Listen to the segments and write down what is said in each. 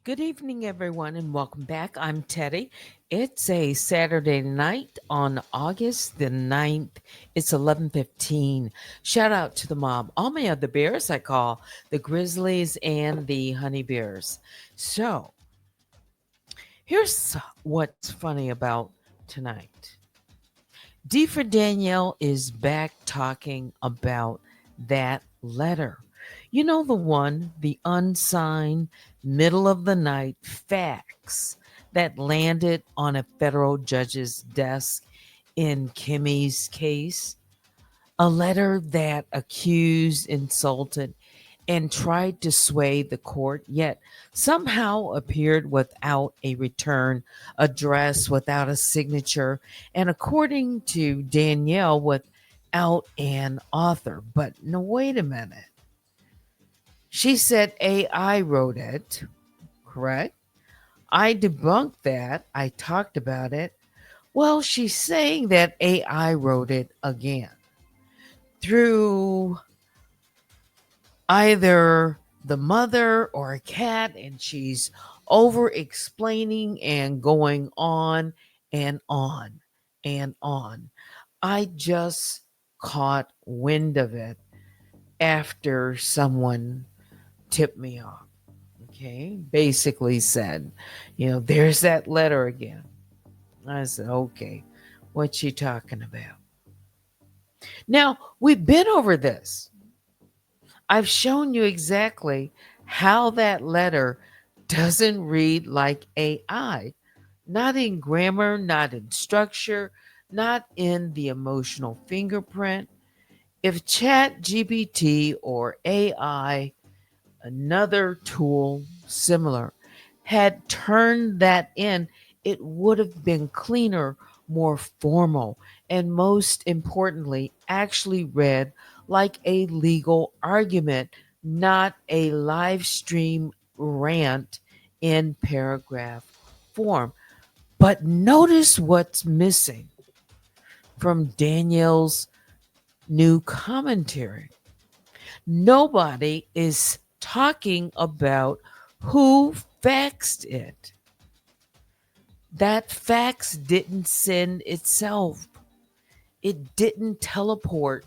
Good evening, everyone, and welcome back. I'm Teddy. It's a Saturday night on August the 9th. It's 11:15. Shout out to the mob. All my other bears I call the Grizzlies and the Honey Bears. So, here's what's funny about tonight. D for Danielle is back talking about that letter. You know, the one, the unsigned, middle of the night fax that landed on a federal judge's desk in Kimmy's case? A letter that accused, insulted, and tried to sway the court, yet somehow appeared without a return address, without a signature, and according to Danielle, without an author. But no, wait a minute. She said AI wrote it, correct? I debunked that. I talked about it. Well, she's saying that AI wrote it again through either the mother or a cat, and she's over explaining and going on and on and on. I just caught wind of it after someone tipped me off. Okay, basically said, there's that letter again. I said, okay, what's she talking about? Now, we've been over this. I've shown you exactly how that letter doesn't read like AI, not in grammar, not in structure, not in the emotional fingerprint. If Chat GPT or AI, another tool similar, had turned that in, it would have been cleaner, more formal, and most importantly, actually read like a legal argument, not a live stream rant in paragraph form. But notice what's missing from Daniel's new commentary. Nobody is talking about who faxed it. That fax didn't send itself. It didn't teleport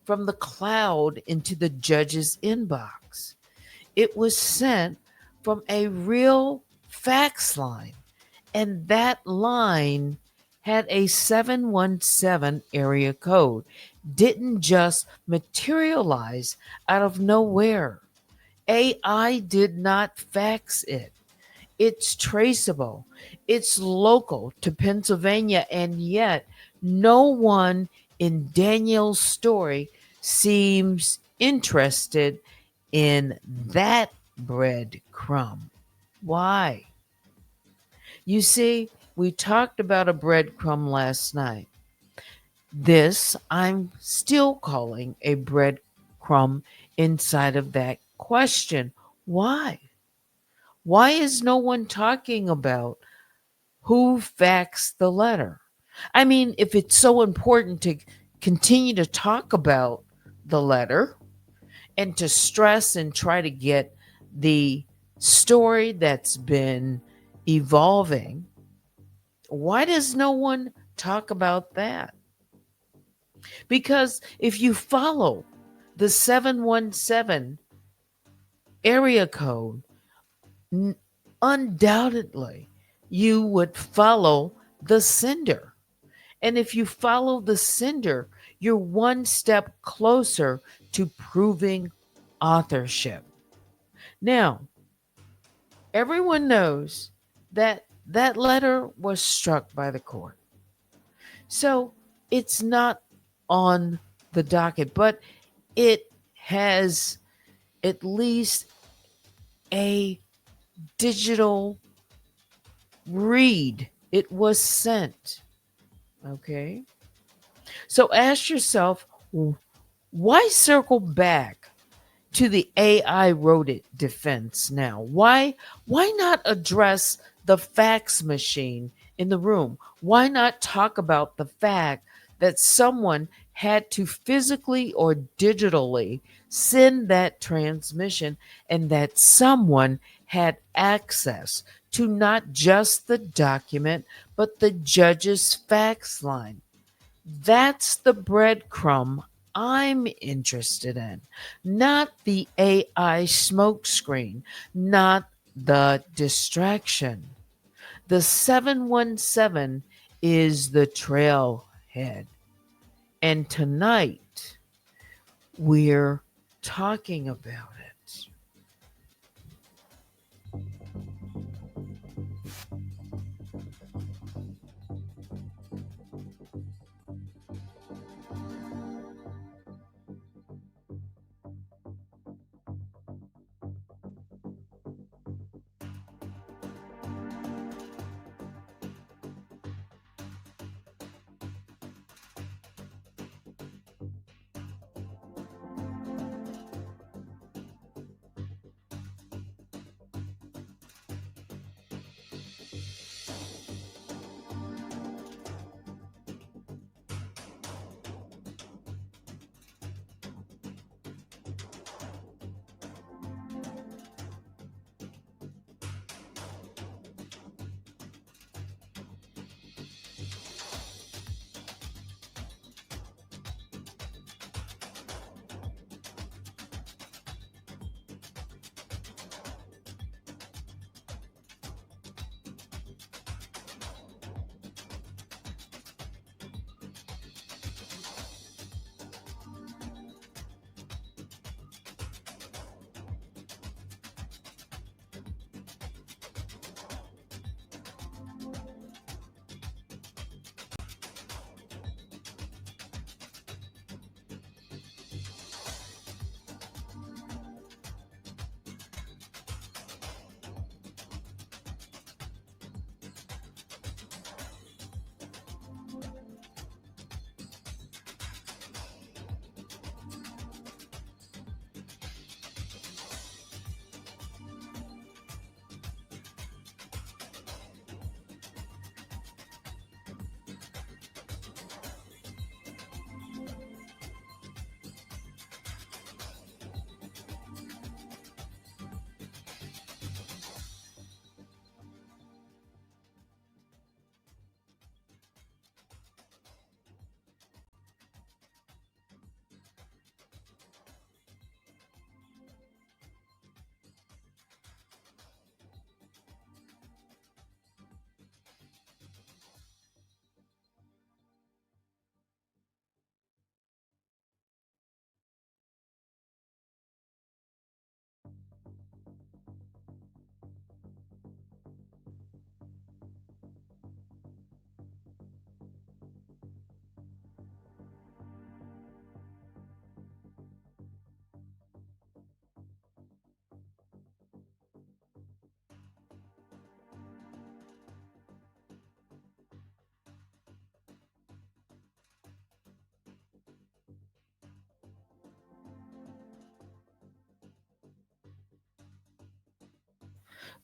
from the cloud into the judge's inbox. It was sent from a real fax line, and that line had a 717 area code. Didn't just materialize out of nowhere. AI did not fax it. It's traceable. It's local to Pennsylvania, and yet no one in Daniel's story seems interested in that breadcrumb. Why? You see, we talked about a breadcrumb last night. This I'm still calling a breadcrumb inside of that question. Why? Why is no one talking about who faxed the letter? I mean, if it's so important to continue to talk about the letter and to stress and try to get the story that's been evolving, why does no one talk about that? Because if you follow the 717 area code, undoubtedly you would follow the sender. And if you follow the sender, you're one step closer to proving authorship. Now, everyone knows that that letter was struck by the court. So it's not on the docket, but it has at least a digital read. It was sent. Okay. So ask yourself, why circle back to the AI wrote it defense now? Why not address the fax machine in the room? Why not talk about the fact that someone had to physically or digitally send that transmission, and that someone had access to not just the document, but the judge's fax line. That's the breadcrumb I'm interested in, not the AI smokescreen, not the distraction. The 717 is the trailhead. And tonight, we're talking about it.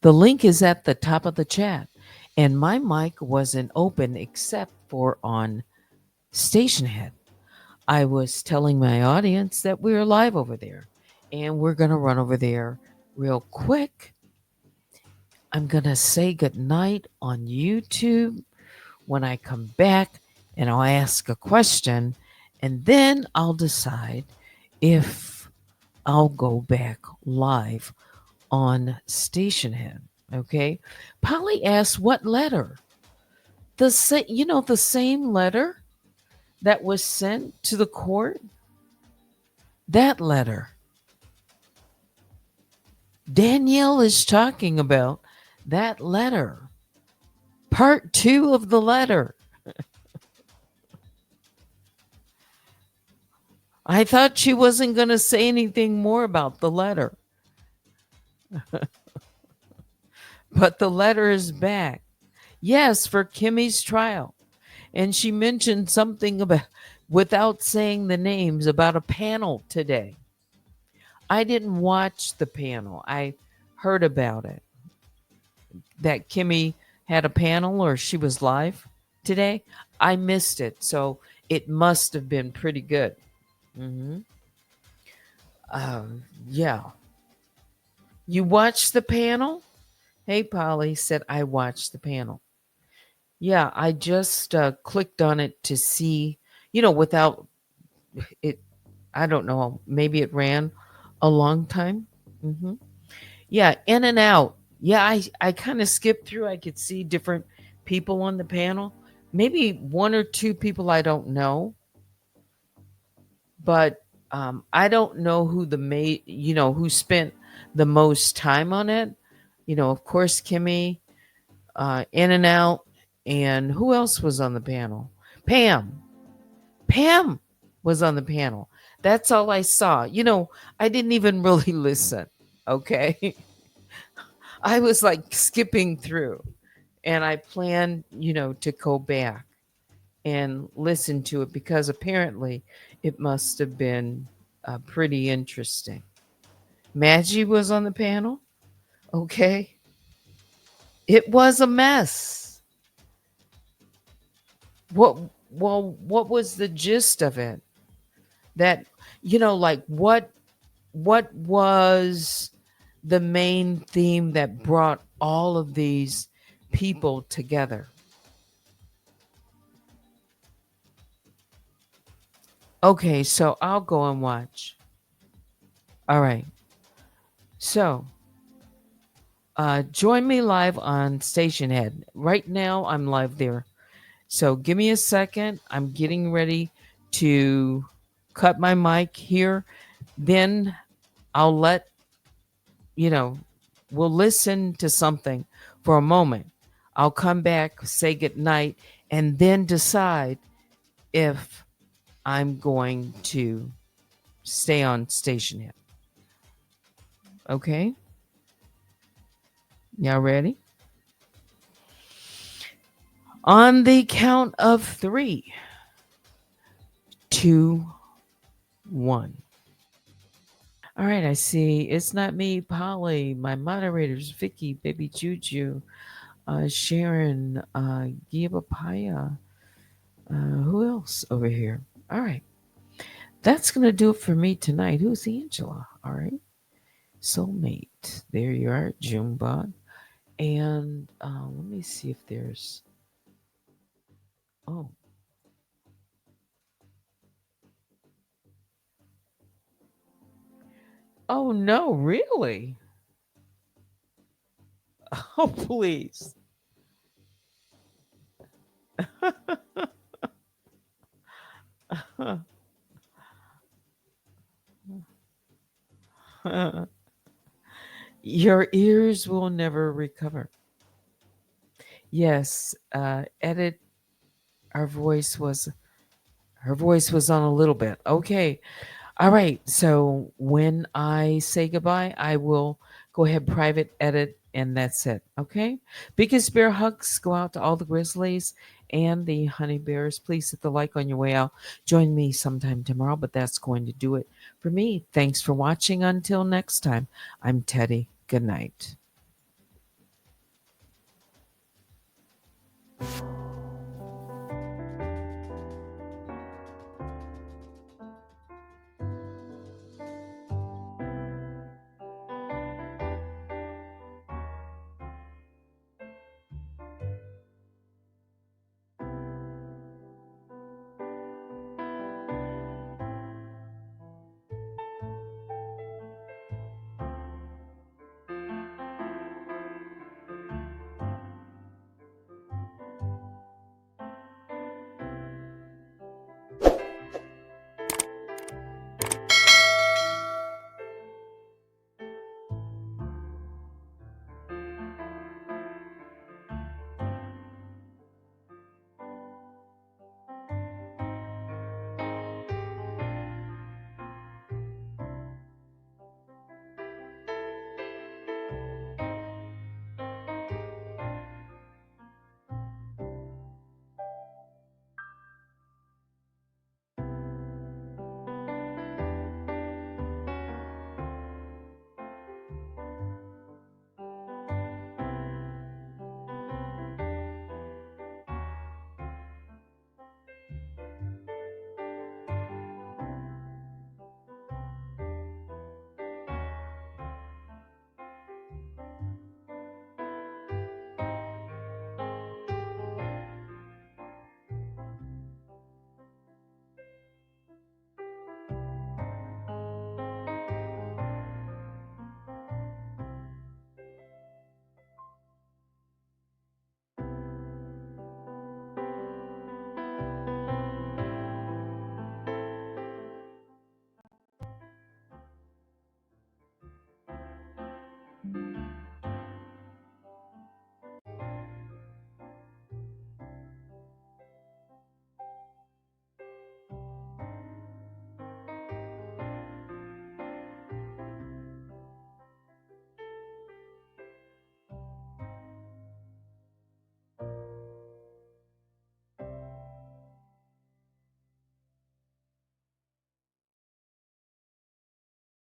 The link is at the top of the chat, and my mic wasn't open except for on Stationhead. I was telling my audience that we are live over there, and we're going to run over there real quick. I'm going to say goodnight on YouTube when I come back, and I'll ask a question, and then I'll decide if I'll go back live on Stationhead. Okay. Polly asks, what letter? The same letter that was sent to the court? That letter. Danielle is talking about that letter. Part 2 of the letter. I thought she wasn't going to say anything more about the letter. But the letter is back. Yes, for Kimmy's trial. And she mentioned something about, without saying the names, about a panel today. I didn't watch the panel. I heard about it. That Kimmy had a panel or she was live today. I missed it. So it must have been pretty good. hmm yeah. You watched the panel? Hey, Polly said, I watched the panel. Yeah, I just clicked on it to see, without it. I don't know. Maybe it ran a long time. hmm Yeah, in and out. Yeah, I kind of skipped through. I could see different people on the panel. Maybe one or two people I don't know, but I don't know who who spent the most time on it. Of course, Kimmy, in and out, and who else was on the panel? Pam. Pam was on the panel. That's all I saw. I didn't even really listen. Okay. I was like skipping through, and I plan, to go back and listen to it because apparently it must have been pretty interesting. Maggie was on the panel. Okay. It was a mess. What what was the gist of it? That like what was the main theme that brought all of these people together? Okay, so I'll go and watch. All right. So, join me live on Station Head. Right now, I'm live there. So, give me a second. I'm getting ready to cut my mic here. Then I'll let, you know, we'll listen to something for a moment. I'll come back, say goodnight, and then decide if I'm going to stay on Station Head. Okay? Y'all ready? On the count of 3, 2, 1. All right, I see. It's not me, Polly. My moderators, Vicky, Baby Juju, Sharon, Gia Papaya. Who else over here? All right. That's going to do it for me tonight. Who's Angela? All right. Soulmate. There you are, Junebug. And let me see if there's. Oh. Oh, no, really? Oh, please. Your ears will never recover. Yes, edit. Our voice was her voice was on a little bit. Okay. All right. So when I say goodbye, I will go ahead, private edit, and that's it. Okay. Biggest bear hugs go out to all the grizzlies and the honey bears. Please hit the like on your way out. Join me sometime tomorrow, but that's going to do it for me. Thanks for watching. Until next time, I'm Teddy. Good night.